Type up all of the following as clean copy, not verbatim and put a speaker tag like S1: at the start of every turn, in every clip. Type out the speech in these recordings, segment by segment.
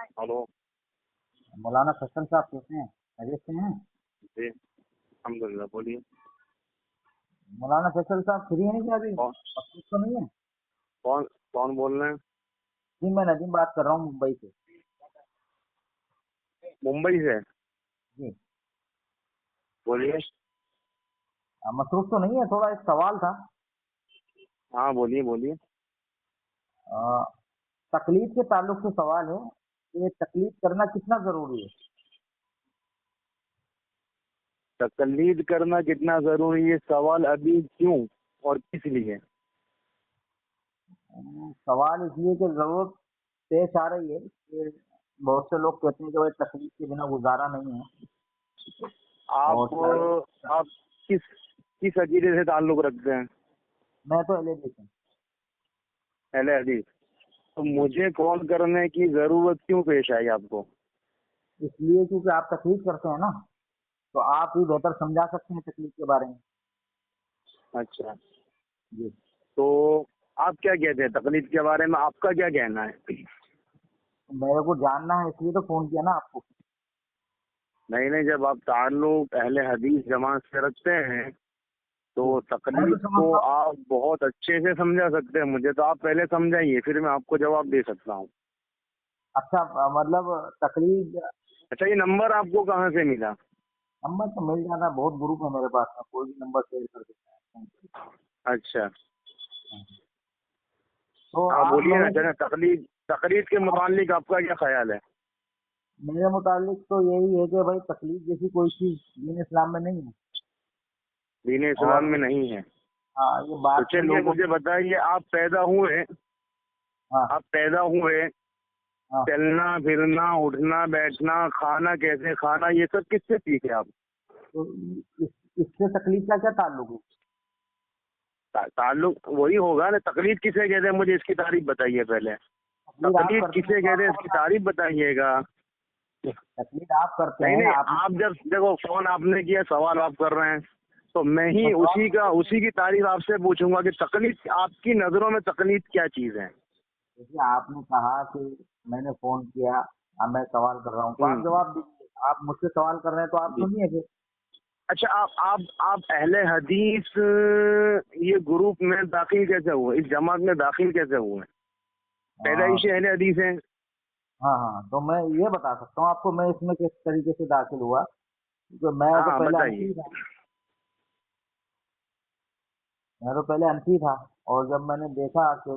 S1: Hello.
S2: मौलाना फैसल साहब कैसे हैं? खैरियत से हैं?
S1: जी अल्हम्दुलिल्लाह, बोलिए।
S2: मौलाना फैसल साहब फ्री हैं क्या अभी?
S1: कौन
S2: मसरूफ तो नहीं है?
S1: कौन कौन बोल रहे हैं?
S2: जी मैं नदीम बात कर रहा हूँ मुंबई से।
S1: मुंबई से?
S2: जी।
S1: बोलिए।
S2: मसरूफ तो नहीं है? थोड़ा एक सवाल था।
S1: हाँ, बोलिए बोलिए।
S2: अ, तकलीफ के ताल्लुक से सवाल है कि तकलीफ करना कितना जरूरी है?
S1: तकलीद करना कितना जरूरी है, सवाल अभी क्यों और किस लिए?
S2: सवाल इसलिए कि जरूरत पेश आ रही है कि बहुत से लोग कहते हैं कि भाई तकलीफ के बिना गुजारा नहीं है। और शायद
S1: आप किस किस अकीदे से ताल्लुक रखते हैं?
S2: मैं तो एलर्जी हूँ।
S1: अहले हदीस। तो मुझे कॉल करने की जरूरत क्यों पेश आई आपको?
S2: इसलिए क्योंकि आप तकलीफ करते हैं ना, तो आप ही बेहतर समझा सकते हैं तकलीफ के बारे में।
S1: अच्छा,
S2: जी।
S1: तो आप क्या कहते हैं तकलीद के बारे में, आपका क्या कहना है?
S2: मेरे को जानना है इसलिए तो फोन किया ना आपको।
S1: नहीं नहीं, जब आप ताल्लुक अहले हदीस जमात से रखते हैं तो
S2: जी। मैं तो
S1: तकलीफ को
S2: समझता हूँ।
S1: आप बहुत अच्छे से समझा सकते हैं। मुझे तो आप पहले समझाइए, फिर मैं आपको जवाब दे सकता हूँ।
S2: अच्छा, मतलब तकलीफ।
S1: अच्छा, ये नंबर आपको कहाँ से मिला?
S2: नंबर तो मिल जाना, बहुत ग्रुप है मेरे पास में, कोई भी नंबर शेयर कर देता है।
S1: अच्छा,
S2: तो
S1: हाँ
S2: आप
S1: बोलिए ना।
S2: मैंने
S1: चलो, तकलीद तकलीद के
S2: आप
S1: मुतालिक आपका क्या ख्याल है?
S2: मेरे मुतालिक तो यही है कि भाई तकलीफ जैसी कोई चीज दीन इस्लाम में नहीं है।
S1: दीन इस्लाम
S2: और
S1: में नहीं है?
S2: हाँ, ये
S1: तो
S2: बात में
S1: चलिए
S2: लोगों
S1: मुझे
S2: को।
S1: बताइए,
S2: हाँ।
S1: आप पैदा हुए,
S2: हाँ।
S1: चलना फिरना उठना बैठना खाना कैसे खाना, ये सब किससे सीखे आप?
S2: तो इस, इससे तकलीफ का क्या ताल्लुक है?
S1: ताल्लुक वही होगा ना। तकलीद किसे कहते हैं, मुझे इसकी तारीफ बताइए पहले।
S2: तकलीफ आप
S1: तकलीद
S2: करते हैं
S1: किसे
S2: तो
S1: कहते हैं,
S2: आपको
S1: इसकी
S2: बता।
S1: तारीफ बताइएगा।
S2: तकलीफ आप करते
S1: नहीं
S2: हैं,
S1: नहीं,
S2: आप।
S1: आप जब देखो फोन आपने किया, सवाल आप कर रहे हैं, तो मैं
S2: तो
S1: ही
S2: सवाल
S1: उसी की तारीफ आपसे पूछूंगा कि तकलीद आपकी नजरों में तकलीद क्या चीज है।
S2: देखिए, आपने कहा कि मैंने फोन किया, अब मैं सवाल कर रहा हूँ तो आप
S1: हम्म।
S2: जवाब दीजिए। आप मुझसे सवाल कर रहे हैं तो आप
S1: जी।
S2: सुनिए फिर।
S1: अच्छा, आप अहले हदीस ये ग्रुप में दाखिल कैसे हुए, इस जमात में दाखिल कैसे हुए?
S2: हाँ।
S1: पैदाइशी अहले हदीस हैं?
S2: हाँ हाँ, तो मैं ये बता सकता हूँ आपको मैं इसमें किस तरीके से दाखिल हुआ। क्योंकि
S1: हाँ हाँ, बताइए।
S2: मैं तो पहले अनसी था। और जब मैंने देखा कि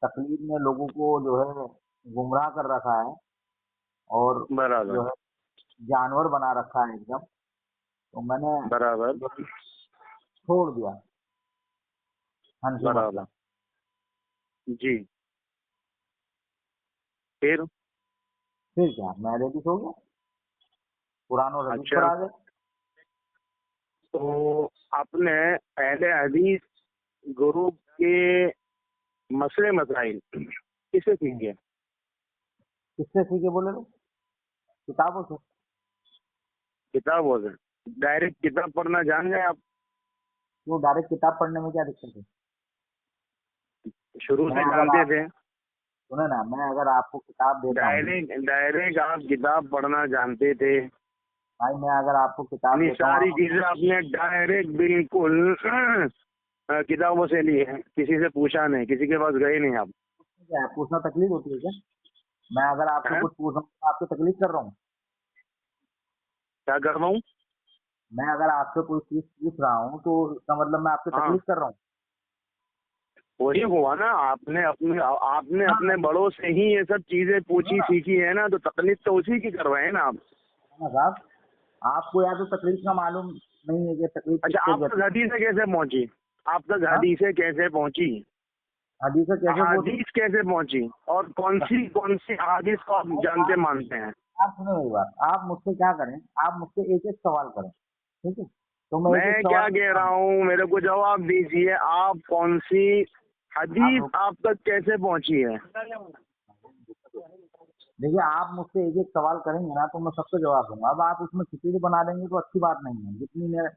S2: तकलीफ ने लोगों को जो है गुमराह कर रखा है, और
S1: बराबर।
S2: जो है जानवर बना रखा है एकदम, तो मैंने
S1: बराबर।
S2: जो है छोड़ दिया हनफी
S1: बराबर।
S2: मसलक।
S1: जी। फिर?
S2: फिर क्या, मैं रेडिस हो गया, कुरान और हदीस पर
S1: अच्छा,
S2: आ गए।
S1: तो आपने अहले हदीस ग्रुप के मसले मसाइल किसे
S2: हम्म,
S1: सीखे?
S2: किससे सीखे बोले तो? किताबों से।
S1: किताबों से? डायरेक्ट किताब पढ़ना जान गए आप?
S2: क्यों, डायरेक्ट किताब पढ़ने में क्या दिक्कत है?
S1: शुरू
S2: मैं
S1: से
S2: अगर
S1: जानते
S2: आप
S1: थे?
S2: सुने ना, मैं अगर आपको किताब देता हूँ।
S1: डायरेक्ट डायरेक्ट आप किताब पढ़ना जानते थे?
S2: भाई मैं अगर आपको किताब
S1: इतनी
S2: देता हूँ
S1: सारी
S2: आप
S1: चीजें आपने डायरेक्ट बिल्कुल किताबों से ली है, किसी से पूछा नहीं, किसी के पास गए नहीं आप?
S2: क्या है, पूछना तकलीफ होती है क्या? मैं अगर आपसे
S1: हैं?
S2: कुछ पूछ रहा हूँ तो आपको तकलीफ कर रहा हूँ?
S1: क्या कर रहा हूँ?
S2: मैं अगर आपसे कोई चीज पूछ रहा हूँ तो इसका मतलब मैं आपसे
S1: हाँ,
S2: तकलीफ कर रहा हूँ?
S1: वही हुआ ना। आपने
S2: हाँ,
S1: अपने बड़ों से ही ये सब चीजें
S2: सुनो
S1: पूछी
S2: ना।
S1: सीखी है ना, तो तकलीफ तो उसी की कर रहे हैं ना आप।
S2: सुनो साहब, आपको या तो तकलीफ का मालूम नहीं है कि तकलीफ
S1: अच्छा,
S2: किसको
S1: आप
S2: कहते
S1: तक
S2: हैं।
S1: हदीसें कैसे पहुंची? आप तक
S2: हाँ,
S1: हदीसें कैसे पहुंची?
S2: हदीस कैसे पूछी?
S1: अहादीस कैसे पहुंची? और कौन सी अहादीस को आप
S2: भाई
S1: जानते मानते हैं?
S2: आप सुनो मेरी बात, आप मुझसे क्या करें, आप मुझसे एक एक सवाल करें, ठीक है? तो मैं एक एक
S1: मैं
S2: सवाल
S1: क्या कह
S2: पूछता
S1: रहा
S2: हूँ।
S1: हूँ, मेरे को जवाब दीजिए। आप कौन सी
S2: आप
S1: हदीस
S2: रुक
S1: आप तक कैसे पहुंची है?
S2: देखिए, आप मुझसे एक एक सवाल करेंगे ना तो मैं सबको जवाब दूंगा। अब आप उसमें खिचड़ी बना देंगे तो अच्छी बात नहीं है।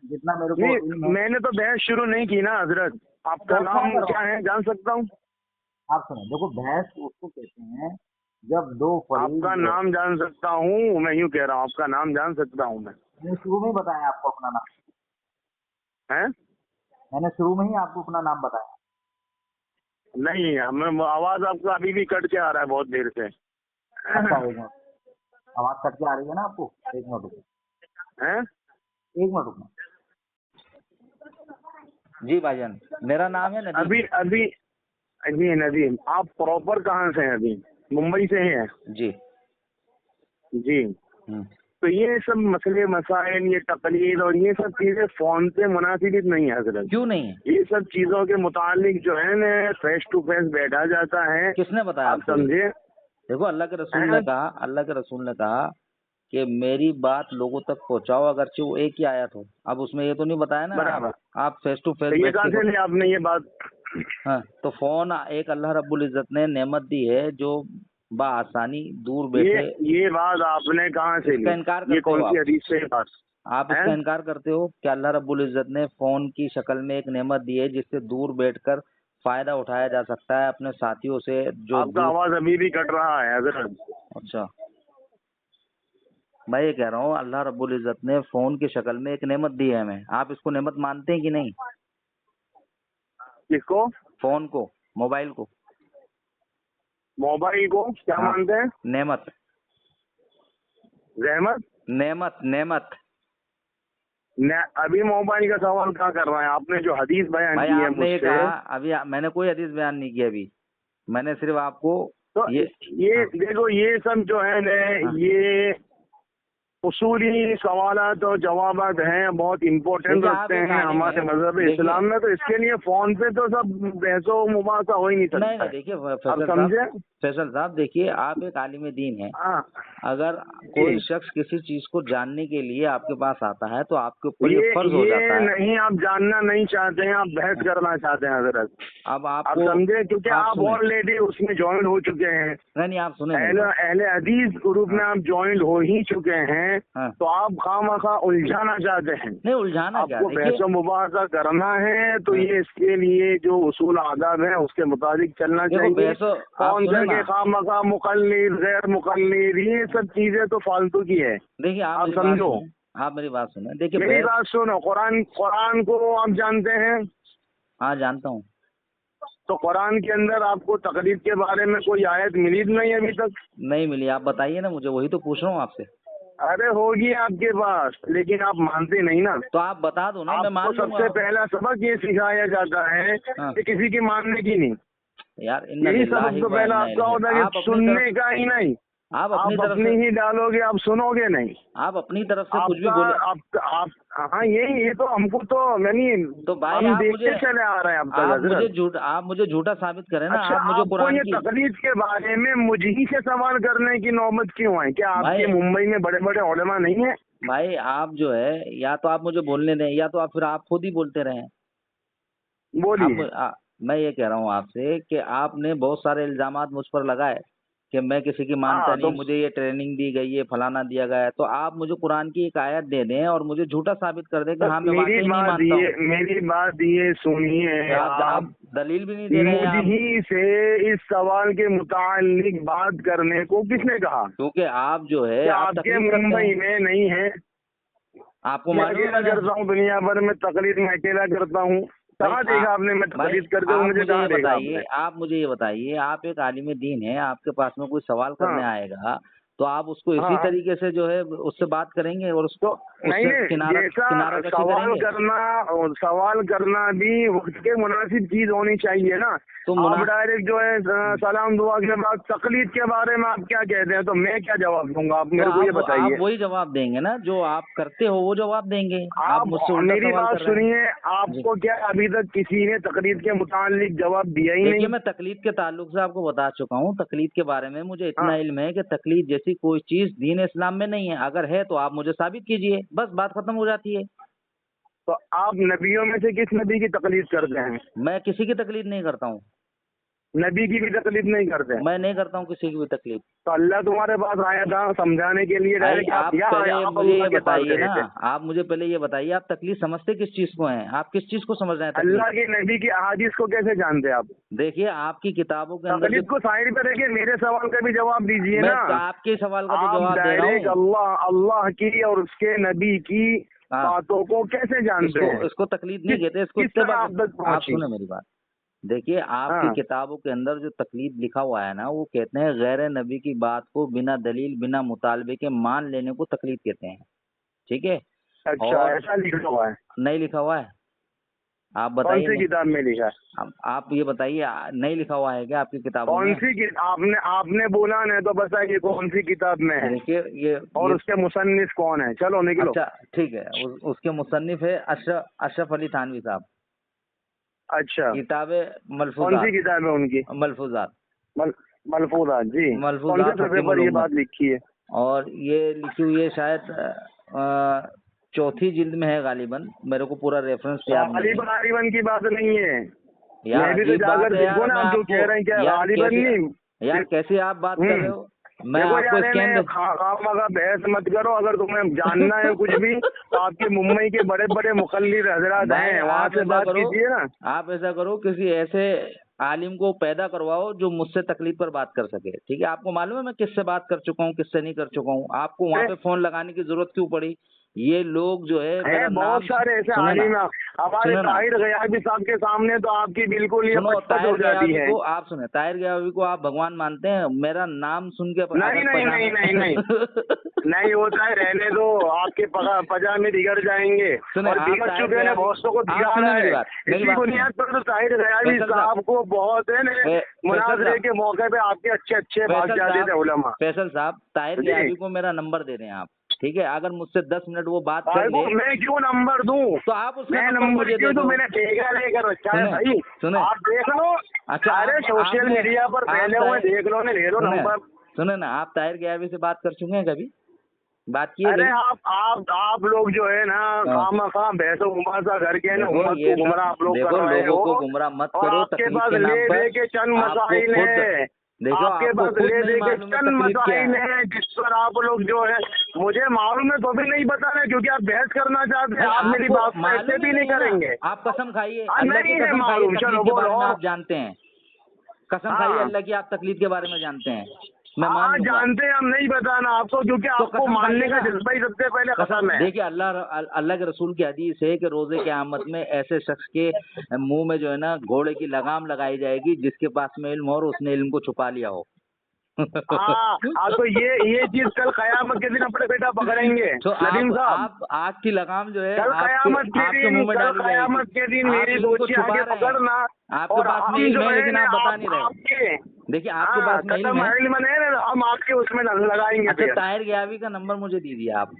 S2: जितना मेरे को इल्म
S1: नहीं,
S2: है।
S1: मैंने तो बहस शुरू नहीं की ना हजरत। आपका
S2: बहस क्या
S1: नाम
S2: कर रहा
S1: क्या
S2: हूँ?
S1: है, जान सकता हूँ?
S2: आप सुनो, देखो बहस उसको कहते हैं जब दो फरीक
S1: आपका नाम जान सकता हूँ? मैं यूँ कह रहा हूँ, आपका नाम जान सकता हूँ मैं?
S2: मैंने शुरू में ही बताया आपको अपना नाम।
S1: हैं?
S2: मैंने शुरू में ही आपको अपना नाम बताया।
S1: नहीं, हमें आवाज आपका अभी भी कट के आ रहा है बहुत देर से।
S2: अच्छा, एक मिनट, आवाज कट के आ रही है ना आपको? एक मिनट रुको,
S1: हैं?
S2: एक मिनट रुको। जी भाईजान, मेरा नाम है नदीम।
S1: अभी अभी जी नदीम, आप प्रॉपर कहाँ से हैं? अभी मुंबई से ही हैं?
S2: जी।
S1: जी। तो ये सब मसले मसाइल, ये तकलीद और ये सब चीजें फोन पे मुनासिब नहीं है हजरत।
S2: क्यों नहीं है?
S1: ये सब चीजों के मुतालिक जो है ना फेस टू फेस बैठा जाता है।
S2: किसने बताया
S1: आप
S2: आपको ये?
S1: समझे?
S2: देखो, अल्लाह के रसूल ने कहा, अल्लाह के रसूल ने कहा कि मेरी बात लोगों तक पहुंचाओ, अगरचे वो एक ही आयत हो। अब उसमें ये तो नहीं बताया ना
S1: बराबर।
S2: आप फेस टू फेस
S1: तो ये
S2: बैठ
S1: कहाँ
S2: के।
S1: से लिया आपने ये बात?
S2: हाँ, तो फोन एक अल्लाह रब्बुल इज्जत ने नेमत दी है जो बआसानी दूर बैठे।
S1: ये बात आपने कहाँ से
S2: इसका
S1: ली?
S2: इनकार
S1: ये
S2: करते हो
S1: कौन सी हदीस से बात
S2: आप
S1: है?
S2: इसका इनकार करते हो कि अल्लाह रब्बुल इज्जत ने फोन की शक्ल में एक नेमत दी है जिससे दूर बैठकर फायदा उठाया जा सकता है अपने साथियों से जो
S1: आपका
S2: दूर।
S1: आवाज अभी भी कट रहा है हजरत।
S2: अच्छा, मैं ये कह रहा हूँ अल्लाह रब्बुल इज्जत ने फोन की शक्ल में एक नेमत दी है हमें। आप इसको नेमत मानते हैं कि नहीं?
S1: किसको?
S2: फोन को, मोबाइल को।
S1: मोबाइल को क्या
S2: हाँ,
S1: मानते हैं?
S2: नेमत।
S1: रहमत?
S2: नेमत नेमत।
S1: अभी मोबाइल का सवाल कहाँ कर रहा है? आपने जो हदीस बयान
S2: भाई
S1: की है
S2: आपने ये
S1: मुझसे,
S2: कहा, अभी मैंने कोई हदीस बयान नहीं की अभी। मैंने सिर्फ आपको
S1: तो
S2: ये हाँ,
S1: देखो ये सब जो है ना,
S2: हाँ।
S1: ये उसूली सवालात और जवाबात हैं, बहुत इम्पोर्टेंट
S2: देखिए, आप
S1: रखते
S2: एक
S1: हैं
S2: आलिम
S1: हमारे
S2: हैं।
S1: मजहब
S2: देखिए,
S1: इस्लाम में। तो इसके लिए फोन पे तो सब बहसो मुबासा हो ही नहीं सकता
S2: नहीं
S1: है।
S2: देखिए
S1: आप समझे?
S2: फैसल साहब देखिए, आप एक आलिम दीन हैं।
S1: हाँ
S2: अगर
S1: जी।
S2: कोई शख्स किसी चीज को जानने के लिए आपके पास आता है तो आपके ऊपर ये फर्ज हो
S1: ये
S2: जाता है।
S1: नहीं, आप जानना नहीं चाहते हैं, आप बहस करना चाहते हैं हजरत।
S2: अब
S1: आप
S2: आपको
S1: समझे? क्योंकि आप
S2: सुने,
S1: ऑलरेडी उसमें ज्वाइन हो चुके हैं।
S2: नहीं आप सुने मेरी बात।
S1: अहले हदीस ग्रुप में आप ज्वाइन हो ही चुके हैं।
S2: हाँ।
S1: तो आप खामखा उलझाना चाहते हैं।
S2: नहीं उलझाना क्या,
S1: आपको
S2: देखिए
S1: बहस मुबासा करना है तो ये इसके लिए जो उसूल आदाब है उसके मुताबिक चलना
S2: देखो
S1: चाहिए।
S2: बहसो, आप
S1: कौन
S2: सुने
S1: करके
S2: ना,
S1: खामखा मुकल्लिद गैर मुकल्लिद ये सब चीजें तो फालतू की है।
S2: देखिए
S1: आप
S2: मेरी बात
S1: समझो,
S2: सुने, आप मेरी बात सुने। देखिए
S1: मेरी बात सुनो। कुरान कुरान को आप जानते हैं?
S2: हाँ जानता हूँ।
S1: तो कुरान के अंदर आपको तकलीद के बारे में कोई आयत मिली नहीं अभी तक?
S2: नहीं मिली, आप बताइए ना मुझे, वही तो पूछ रहा हूँ आपसे।
S1: अरे होगी आपके पास, लेकिन आप मानते नहीं ना।
S2: तो आप बता दो ना, मैं मान
S1: आपको
S2: लूंगा।
S1: सबसे पहला सबक ये सिखाया जाता है
S2: हाँ।
S1: कि किसी की मानने की नहीं।
S2: यार इन्ना
S1: यही
S2: लिल्लाहि
S1: सबक तो
S2: व
S1: पहला
S2: इन्ना
S1: आपका
S2: इलैहि।
S1: होता है
S2: आप
S1: कि
S2: अपनी
S1: सुनने
S2: तरफ,
S1: का ही नहीं।
S2: आप
S1: आप
S2: अपनी तरफ
S1: अपनी
S2: से,
S1: ही डालोगे, आप सुनोगे नहीं।
S2: आप अपनी तरफ से कुछ भी
S1: आपका
S2: बोले।
S1: आप हाँ ये तो हमको तो यानी
S2: तो भाई
S1: हम
S2: आप
S1: देखते
S2: मुझे,
S1: चले आ रहे हैं अब तक हजरत।
S2: आप मुझे झूठा साबित करें ना।
S1: अच्छा,
S2: आप मुझे
S1: आपको
S2: कुरान
S1: ये
S2: की,
S1: तकलीफ के बारे में मुझ ही से सवाल करने की नौबत क्यों है? क्या आपके
S2: भाई
S1: मुंबई में बड़े बड़े उलेमा नहीं है?
S2: भाई आप जो है, या तो आप मुझे बोलने दें या तो आप फिर आप खुद ही बोलते रहें।
S1: बोलिए।
S2: मैं ये कह रहा हूँ आपसे कि आपने बहुत सारे इल्जामात मुझ पर लगाए कि मैं किसी की मानता
S1: हाँ
S2: नहीं,
S1: तो
S2: मुझे ये ट्रेनिंग दी गई है, फलाना दिया गया है। तो आप मुझे कुरान की एक आयत दे दें और मुझे झूठा साबित कर दें कि हाँ मैं वाकई नहीं मानता हूँ।
S1: मेरी बात ये सुनिए।
S2: आप दलील भी नहीं दे रहे हैं
S1: मुझ
S2: आप।
S1: ही से इस सवाल के मुतालिक बात करने को किसने कहा?
S2: क्योंकि आप जो है
S1: क्या
S2: आप
S1: आपके
S2: तकलीफ करते
S1: मुंबई
S2: हैं।
S1: में नहीं है?
S2: आपको
S1: मैं
S2: मालूम है
S1: अकेला
S2: मैंने,
S1: करता हूँ दुनिया भर में तकलीफ, मैं अकेला करता हूँ।
S2: भाई
S1: कहाँ देखा आपने मैं
S2: भाई
S1: तकलीफ करते हुए?
S2: आप
S1: मुझे
S2: मुझे
S1: कहाँ
S2: ये
S1: देखा
S2: बताइए,
S1: आपने?
S2: आप एक आलिम दीन है, आपके पास में कोई सवाल करने
S1: हाँ
S2: आएगा तो आप उसको इसी
S1: हाँ।
S2: तरीके से जो है उससे बात करेंगे और
S1: तो नहीं
S2: उससे
S1: नहीं,
S2: किनारा
S1: जैसा
S2: कशी करेंगे।
S1: सवाल करना भी वक्त के मुनासिब चीज होनी चाहिए ना।
S2: तो
S1: आप डायरेक्ट जो है सलाम दुआ के बाद तकलीफ के बारे में आप क्या कहते हैं? तो मैं क्या जवाब दूंगा? आप
S2: तो
S1: मेरे को ये
S2: आप
S1: बताइए।
S2: वही जवाब देंगे ना जो आप करते हो, वो जवाब देंगे। आप
S1: आप
S2: मुझसे उल्टा
S1: मेरी
S2: सवाल
S1: बात
S2: कर रहे हैं।
S1: सुनिए।
S2: जी,
S1: आपको क्या अभी तक किसी ने तकलीफ के मुतालिक जवाब दिया ही
S2: देखिए
S1: नहीं?
S2: मैं तकलीद के ताल्लुक से आपको बता चुका हूँ। तकलीद के बारे में मुझे इतना
S1: हाँ।
S2: इल्म है कि तकलीद जैसी कोई चीज दीन इस्लाम में नहीं है। अगर है तो आप मुझे साबित कीजिए, बस बात खत्म हो जाती है।
S1: तो आप नबियों में से किस नबी की तकलीफ करते हैं?
S2: मैं किसी की तकलीद नहीं करता हूँ।
S1: नबी की भी तकलीफ नहीं करते?
S3: मैं नहीं करता हूँ किसी की भी तकलीफ।
S1: तो अल्लाह तुम्हारे पास आया था समझाने के लिए
S3: भाई
S1: डायरेक्ट,
S3: आप
S1: या
S3: पहले
S1: आप
S3: मुझे
S1: अल्लाह
S3: ये
S1: के पास
S3: बताइए
S1: गए
S3: ना,
S1: थे?
S3: आप मुझे पहले ये बताइए आप तकलीफ समझते किस चीज को हैं? आप किस चीज को समझ रहे हैं तकलीफ?
S1: अल्लाह के नबी की अहादीस को कैसे जानते आप?
S3: देखिए आपकी किताबों के अंदर
S1: तकलीफ को साइड पे रखिए, मेरे सवाल का भी जवाब दीजिए
S3: मैं
S1: ना।
S3: आपके सवाल का तो
S1: आप
S3: जवाब दे रहा
S1: डायरेक्ट
S3: हूँ।
S1: अल्लाह की और उसके नबी की
S3: हाँ।
S1: बातों को कैसे जानते हैं?
S3: इसको तकलीफ नहीं कहते, इसको
S1: किस तरह
S3: इत्तेबा।
S1: आप तक
S3: आप
S1: पहुंची?
S3: सुने मेरी बात, देखिए आपकी
S1: हाँ।
S3: किताबों के अंदर जो तकलीफ लिखा हुआ है ना, वो कहते हैं गैर नबी की बात को बिना दलील बिना मुतालबे के मान लेने को तकलीफ कहते हैं, ठीक है?
S1: अच्छा,
S3: और
S1: ऐसा लिखा हुआ है?
S3: नहीं लिखा हुआ है? आप
S1: कौन
S3: बताइए
S1: सी किताब में लिखा है?
S3: आप ये बताइए, नहीं लिखा हुआ है क्या आपकी किताबों
S1: कौन
S3: में?
S1: सी आपने बोला नहीं तो बताइए कौन सी किताब में है
S3: देखिए
S1: और उसके मुसन्निफ कौन है? चलो निकलो।
S3: अच्छा ठीक है, उसके मुसन्निफ है अशरफ अली थानवी साहब।
S1: अच्छा,
S3: किताब
S1: कौन
S3: मलफूजात।
S1: सी किताब है उनकी?
S3: मलफूजात।
S1: मलफूजात जी। कौन
S3: मलफूजात
S1: से सफ़े पर ये बात लिखी है?
S3: और ये लिखी हुई है शायद चौथी जिल्द में है गालिबन, मेरे को पूरा रेफरेंस याद नहीं है।
S1: गालिबन की बात नहीं है
S3: यार,
S1: मैं भी तो जाकर देखो ना, आप जो कह रहे हैं क्या गालिबन नहीं?
S3: यार कैसे आप बात कर रहे हो? मैं
S1: देखो
S3: आपको
S1: यार, खामखा बहस मत करो। अगर तुम्हें जानना है कुछ भी तो आपके मुंबई के बड़े बड़े मुखल्लिद हजरात हैं, वहाँ से बात कीजिए ना।
S3: आप ऐसा करो, किसी ऐसे आलिम को पैदा करवाओ जो मुझसे तकलीफ पर बात कर सके, ठीक है? आपको मालूम है मैं किससे बात कर चुका हूँ, किससे नहीं कर चुका हूँ? आपको वहाँ पे फोन लगाने की जरूरत क्यों पड़ी? ये लोग जो है मेरा
S1: बहुत सारे ऐसे आलिम हैं। हमारे ताहिर गयाबी साहब के सामने तो आपकी बिल्कुल ये पचपच हो जाती है।
S3: आप सुने, ताहिर गयाबी को आप भगवान मानते हैं? मेरा नाम सुन के
S1: नहीं नहीं नहीं नहीं नहीं नहीं होता है, रहने दो। आपके पजामे बिगड़ जाएंगे और बिगड़ चुके हैं, बहुतों को बिगाड़ा है। इसी बुनियाद पर तो ताहिर गयाबी साहब को बहुत है ना, मुनाजरे के मौके पे आपके अच्छे अच्छे भाग जाते थे उलमा।
S3: फैसल साहब, ताहिर गयाबी को मेरा नंबर दे दें आप, ठीक है? अगर मुझसे 10 मिनट वो बात कर ले,
S1: मैं क्यों नंबर दूं?
S3: तो आप उसका
S1: नंबर
S3: मुझे दे दो।
S1: मैंने देखा नहीं कर रखा है भाई,
S3: सुने
S1: आप देख लो।
S3: अच्छा,
S1: अरे सोशल मीडिया पर फैले हुए देख लो, ले लो नंबर।
S3: सुने ना, आप ताहिर गयाबी से बात कर चुके हैं कभी? बात की?
S1: अरे आप लोग जो है ना खामखा बहसो उमासा करके ना उम्मत को गुमराह आप लोग कर रहे हो।
S3: लोगों को गुमराह मत करो।
S1: आपके पास ले के चंद मसाइल है, आपके पास ले के चंद मसाइल है जिस पर आप लोग जो है, मुझे मालूम है तो भी नहीं बता रहे क्योंकि आप बहस करना चाहते हैं। आप मेरी बात ऐसे भी नहीं करेंगे।
S3: आप कसम खाइए,
S1: नहीं है मालूम। चलो बोलो,
S3: आप जानते हैं, कसम खाइए अल्लाह की, आप तकलीफ के बारे में जानते हैं? मैं
S1: जानते हैं, हम नहीं बताना आपको क्योंकि आपको मानने का जज्बा ही सबसे पहले खत्म है।
S3: देखिए अल्लाह के रसूल की हदीस है कि रोजे क़यामत में ऐसे शख्स के मुंह में जो है ना घोड़े की लगाम लगाई जाएगी जिसके पास में इल्म हो और उसने इल्म को छुपा लिया हो।
S1: तो ये चीज कल कयामत के दिन अपने बेटा पकड़ेंगे।
S3: तो आप आग की लगाम जो है
S1: कल कयामत के दिन, मेरी दोषी आगे पकड़ना।
S3: आपके पास नहीं है लेकिन आप बता नहीं रहे। देखिए आपके पास नहीं
S1: है, हम आपके उसमें लगाएंगे।
S3: अच्छा, ताहिर गयाबी का नंबर मुझे दीजिए आप।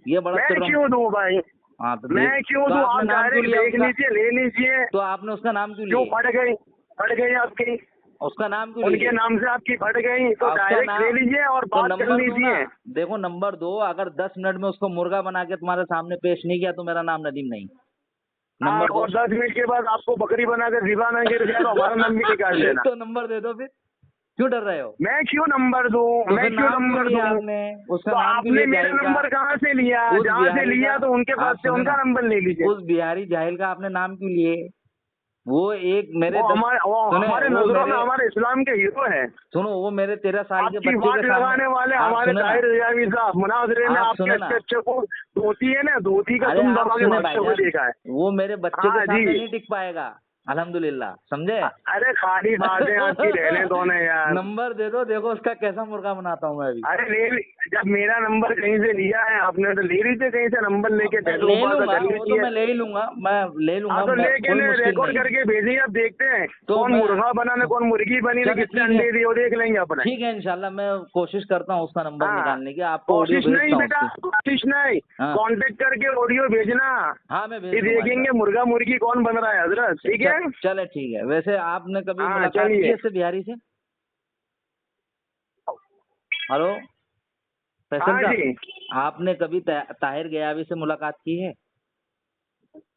S3: ये बड़ा
S1: मैं क्यों दूं भाई?
S3: हाँ तो
S1: मैं क्यों दूं? आप डायरेक्ट देख लीजिए, ले लीजिए।
S3: तो आपने उसका नाम क्यों
S1: फट गई आपकी?
S3: उसका नाम क्यों?
S1: उनके नाम से आपकी फट गई तो डायरेक्ट ले लीजिए और बात कर लीजिए।
S3: देखो नंबर 2, अगर 10 मिनट में उसको मुर्गा बना के तुम्हारे सामने पेश नहीं किया तो मेरा नाम नदीम नहीं।
S1: नंबर 2, 10 मिनट के बाद आपको बकरी बनाकर रिबा ना गिर जाए तो हमारा नाम भी निकाल देना।
S3: तो नंबर दे दो फिर, क्यों डर रहे हो?
S1: मैं क्यों नंबर दूं? मैं क्यों नंबर दूं? आपने मेरा नंबर कहाँ से लिया? जहाँ से लिया तो उनके पास से उनका नंबर ले लीजिए।
S3: उस बिहारी जाहिल का आपने नाम क्यों लिए? वो एक मेरे
S1: हमारे नजरों में हमारे इस्लाम के हीरो है।
S3: सुनो, वो मेरे 13 साल के बच्चे के
S1: लगाने वाले हमारे ताहिर गयाबी साहब मुनाजरे में आपके अच्छे को धोती है ना, धोती का तुम दबा के बच्चे को देखा है।
S3: वो मेरे बच्चे के सामने नहीं टिक पाएगा अल्हम्दुलिल्लाह, समझे?
S1: अरे खाली बातें आपकी रहने दो ना यार।
S3: नंबर दे दो, देखो उसका कैसा मुर्गा बनाता हूँ मैं अभी।
S1: अरे जब मेरा नंबर कहीं से लिया है आपने तो ले लीजिए कहीं से नंबर लेके।
S3: तो मैं ले ही लूंगा, मैं ले लूंगा।
S1: तो लेके रिकॉर्ड करके भेजिए, अब देखते हैं कौन मुर्गा बना ना कौन मुर्गी बनी, कितने अंडे दिए वो देख लेंगे अपने।
S3: ठीक है इंशाल्लाह, मैं कोशिश करता हूँ उसका नंबर निकालने की। आपको
S1: कोशिश नहीं बेटा, कोशिश नहीं, कांटेक्ट करके ऑडियो भेजना।
S3: हाँ मैं
S1: देखेंगे मुर्गा मुर्गी कौन बन रहा है हजरत। ठीक है,
S3: चले ठीक है। वैसे आपने कभी मुलाकात की है इससे बिहारी से? हेलो फैसल साहब, आपने कभी ताहिर गयाबी से मुलाकात की है?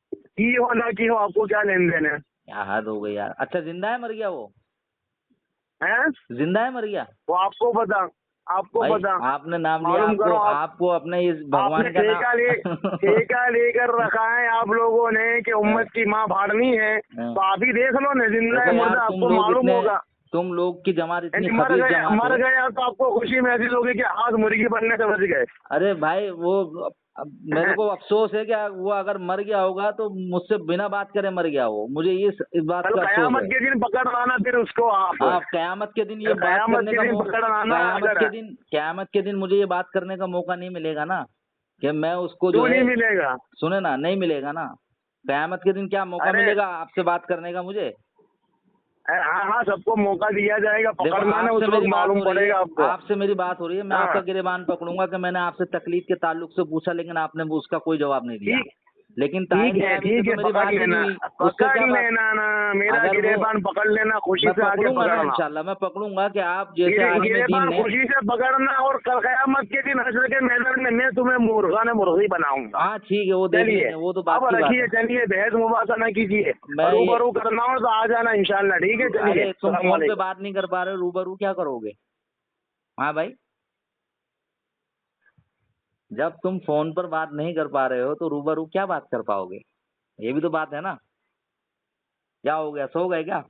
S1: की हो ना की हो, आपको क्या लेन देन है?
S3: क्या हद हो गई यार। अच्छा जिंदा है मर गया वो?
S1: हैं?
S3: जिंदा है मर गया?
S1: वो आपको पता, आपको
S3: भाई
S1: पता।
S3: आपने नाम लिया,
S1: मालूम करो आप।
S3: आपको अपने इस भगवान
S1: आपने
S3: का नाम
S1: ठेका लेकर रखा है आप लोगों ने कि उम्मत की माँ फाड़नी है, तो आप ही देख लो न, जिंदा है
S3: देखो यार,
S1: मुर्दा आपको मालूम होगा।
S3: तुम लोग की जमात इतनी
S1: मर
S3: खबीर
S1: गए,
S3: जमात
S1: मर
S3: है।
S1: गया तो आपको खुशी महसूस होगी कि आज मुर्गी बनने से बच गए।
S3: अरे भाई वो अब मेरे को अफसोस है कि वो अगर मर गया होगा तो मुझसे बिना बात करे मर गया वो, मुझे इस बात
S1: कल
S3: का अफसोस
S1: कयामत
S3: है।
S1: के दिन पकड़ लाना फिर उसको आप।
S3: आप कयामत के दिन ये बात
S1: कयामत
S3: करने
S1: के
S3: का
S1: दिन पकड़ लाना।
S3: कयामत के दिन मुझे ये बात करने का मौका नहीं मिलेगा ना, कि मैं उसको जो
S1: क्यों नहीं
S3: है,
S1: मिलेगा?
S3: सुने ना, नहीं मिलेगा ना। कयामत के दिन क्या मौका
S1: अरे
S3: मिलेगा आपसे बात करने का मुझे?
S1: हाँ हाँ, सबको मौका दिया जाएगा,
S3: देखो
S1: पकड़ना ना, उस
S3: आपसे
S1: वक्त
S3: मेरी बात
S1: मालूम
S3: हो रही है,
S1: पड़ेगा आपको।
S3: आपसे मेरी बात हो रही है, मैं
S1: हाँ
S3: आपका गिरेबान पकड़ूंगा कि मैंने आपसे तकलीफ के ताल्लुक से पूछा, लेकिन आपने उसका कोई जवाब नहीं दिया।
S1: ठीक,
S3: लेकिन ताहिर गयाबी से तो मेरी
S1: पकड़
S3: बात ही नहीं
S1: लेना,
S3: हुई, उससे क्या
S1: पकड़
S3: बात?
S1: लेना ना, मेरा
S3: अगर वो
S1: गिरेबान पकड़ लेना, खुशी
S3: मैं
S1: से आके
S3: पकड़ूंगा ना,
S1: पकड़ना।
S3: इंशाल्लाह मैं पकड़ूंगा कि आप जैसे आलिम दीन
S1: गिरेबान
S3: ने।
S1: खुशी से पकड़ना, और कल कयामत के दिन हश्र के मैदान में मैं तुम्हें मुर्गा ने मुर्गी बनाऊंगा।
S3: हाँ ठीक है, वो देख
S1: चलिए,
S3: लेंगे, वो तो बात
S1: अब
S3: की बात
S1: रखिए,
S3: है।
S1: चलिए, बहस मुबासा न कीजिए,
S3: मैं ये-
S1: रूबरू करना हो तो आ जाना इंशाल्लाह, ठीक है? चलिए,
S3: अरे तुम
S1: सलाम
S3: फोन पे
S1: वालेकुम।
S3: बात नहीं कर पा रहे हो, रूबरू क्या करोगे? हाँ भाई, जब तुम फोन पर बात नहीं कर पा रहे हो तो रूबरू क्या बात कर पाओगे? ये भी तो बात है ना। क्या हो गया, सो गए क्या?